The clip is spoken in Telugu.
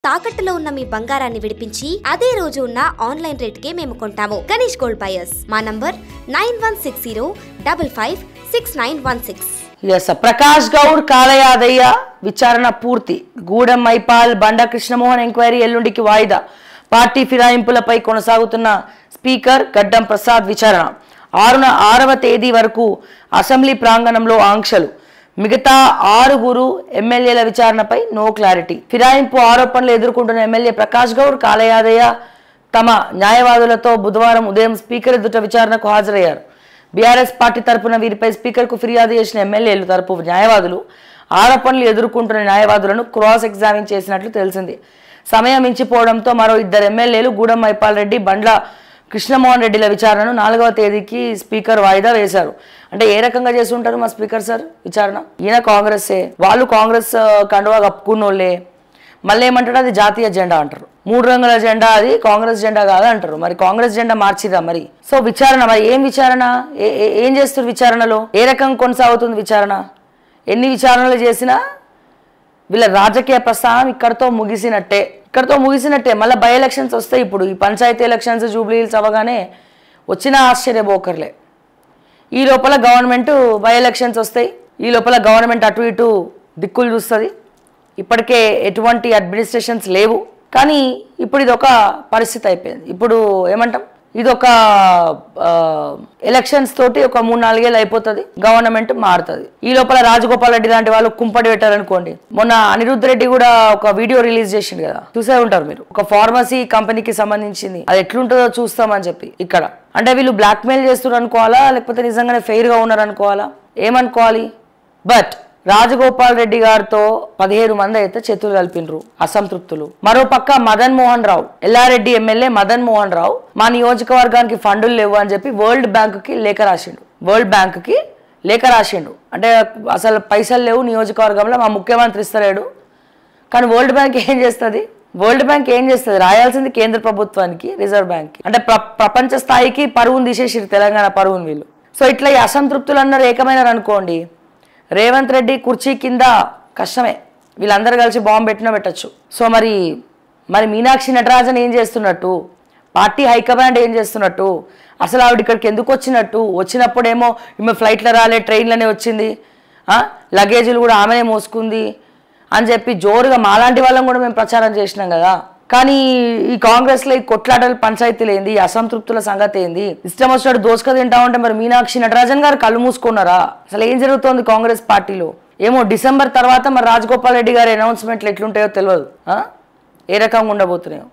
తాకట్టులో ఉన్న మీ బంగారాన్ని విడిపించి అదే రోజు ఉన్న ఆన్లైన్ రేటుకే మేము కొంటాము. Ganesh gold buyers. మా నంబర్ 9160556916. ఎస్ ప్రకాష్ గౌడ్ కాలయాదయ్య విచారణ పూర్తి. గూడెం మైపాల్ బండా కృష్ణమోహన్ ఎంక్వైరీ ఎల్లుండికి వాయిదా. పార్టీ ఫిరాయింపులపై కొనసాగుతున్న స్పీకర్ గడ్డం ప్రసాద్ విచారణ 6వ తేదీ వరకు అసెంబ్లీ ప్రాంగణంలో ఆంక్షలు. మిగతా 6 ఎమ్మెల్యేల విచారణపై నో క్లారిటీ. ఫిరాయింపు ఆరోపణలు ఎదుర్కొంటున్న ఎమ్మెల్యే ప్రకాష్ గౌడ్ కాలయాదయ్య తమ న్యాయవాదులతో బుధవారం ఉదయం స్పీకర్ ఎదుట విచారణకు హాజరయ్యారు. బీఆర్ఎస్ పార్టీ తరపున వీరిపై స్పీకర్కు ఫిర్యాదు చేసిన ఎమ్మెల్యేలు తరపు న్యాయవాదులు ఆరోపణలు ఎదుర్కొంటున్న న్యాయవాదులను క్రాస్ ఎగ్జామిన్ చేసినట్లు తెలిసింది. సమయం మించిపోవడంతో మరో 2 ఎమ్మెల్యేలు గూడెం మైపాల్ రెడ్డి బండ్ల కృష్ణమోహన్ రెడ్డిల విచారణను 4వ తేదీకి స్పీకర్ వాయిదా వేశారు. అంటే ఏ రకంగా చేసి ఉంటారు మా స్పీకర్ సార్ విచారణ? ఈయన కాంగ్రెస్సే, వాళ్ళు కాంగ్రెస్ కండువా కప్పుకున్నోళ్ళే. మళ్ళీ ఏమంటారు, అది జాతీయ జెండా అంటారు. 3 రంగుల జెండా, అది కాంగ్రెస్ జెండా కాదు అంటారు. మరి కాంగ్రెస్ జెండా మార్చిదా మరి? సో విచారణ మరి ఏం విచారణ, ఏం చేస్తారు విచారణలో? ఏ రకంగా కొనసాగుతుంది విచారణ? ఎన్ని విచారణలు చేసినా వీళ్ళ రాజకీయ ప్రస్థానం ఇక్కడతో ముగిసినట్టే. మళ్ళీ బై ఎలక్షన్స్ వస్తాయి. ఇప్పుడు ఈ పంచాయతీ ఎలక్షన్స్ జూబ్లీ హిల్స్ అవ్వగానే వచ్చిన ఆశ్చర్యపోకర్లే. ఈ లోపల గవర్నమెంట్ బై ఎలక్షన్స్ వస్తాయి. ఈ లోపల గవర్నమెంట్ అటు ఇటు దిక్కులు చూస్తుంది. ఇప్పటికే ఎటువంటి అడ్మినిస్ట్రేషన్స్ లేవు. కానీ ఇప్పుడు ఇది ఒక పరిస్థితి అయిపోయింది. ఇప్పుడు ఏమంటాం, ఇది ఒక ఎలక్షన్స్ తోటి ఒక 3-4 ఏళ్ళు అయిపోతుంది, గవర్నమెంట్ మారుతుంది. ఈ లోపల రాజగోపాల్ రెడ్డి లాంటి వాళ్ళు కుంపడి పెట్టారనుకోండి. మొన్న అనిరుద్ధ్ రెడ్డి కూడా ఒక వీడియో రిలీజ్ చేసిండు కదా, చూసే ఉంటారు మీరు. ఒక ఫార్మసీ కంపెనీకి సంబంధించింది, అది ఎట్లుంటుందో చూస్తామని చెప్పి. ఇక్కడ అంటే వీళ్ళు బ్లాక్మెయిల్ చేస్తున్నారు అనుకోవాలా, లేకపోతే నిజంగానే ఫెయిర్గా ఉన్నారు అనుకోవాలా, ఏమనుకోవాలి? బట్ రాజగోపాల్ రెడ్డి గారితో 17 మంది అయితే చేతులు కలిపినరు అసంతృప్తులు. మరోపక్క మదన్ మోహన్ రావు, ఎల్లారెడ్డి ఎమ్మెల్యే మదన్ మోహన్ రావు మా నియోజకవర్గానికి ఫండులు లేవు అని చెప్పి వరల్డ్ బ్యాంకుకి లేఖ రాసిండు. అంటే అసలు పైసలు లేవు నియోజకవర్గంలో, మా ముఖ్యమంత్రి ఇస్తలేడు. కానీ వరల్డ్ బ్యాంక్ ఏం చేస్తుంది? రాయాల్సింది కేంద్ర ప్రభుత్వానికి, రిజర్వ్ బ్యాంక్కి. అంటే ప్రపంచ స్థాయికి పరువును తీసేసిరు, తెలంగాణ పరువును వీళ్ళు. సో ఇట్లా ఈ అసంతృప్తులు అన్నారు ఏకమైనారు అనుకోండి, రేవంత్ రెడ్డి కుర్చీ కింద కష్టమే. వీళ్ళందరూ కలిసి బాంబు పెట్టచ్చు. సో మరి మీనాక్షి నటరాజన్ ఏం చేస్తున్నట్టు, పార్టీ హైకమాండ్ ఏం చేస్తున్నట్టు, అసలు ఆవిడ ఇక్కడికి ఎందుకు వచ్చినప్పుడేమో ఈమె ఫ్లైట్లో రాలే, ట్రైన్లోనే వచ్చింది, లగేజీలు కూడా ఆమెనే మోసుకుంది అని చెప్పి జోరుగా మాలాంటి వాళ్ళం కూడా మేము ప్రచారం చేసినాం కదా. కానీ ఈ కాంగ్రెస్లో ఈ కొట్లాటలు పంచాయతీలు ఏంది, ఈ అసంతృప్తుల సంగతి ఏంది? ఇష్టం వచ్చినట్టు దోసుక తింటా ఉంటే మరి మీనాక్షి నటరాజన్ గారు కళ్ళు మూసుకున్నారా? అసలు ఏం జరుగుతోంది కాంగ్రెస్ పార్టీలో? ఏమో డిసెంబర్ తర్వాత మరి రాజగోపాల్ రెడ్డి గారి అనౌన్స్మెంట్లు ఎట్లుంటాయో తెలియదు, ఏ రకంగా ఉండబోతున్నాయో.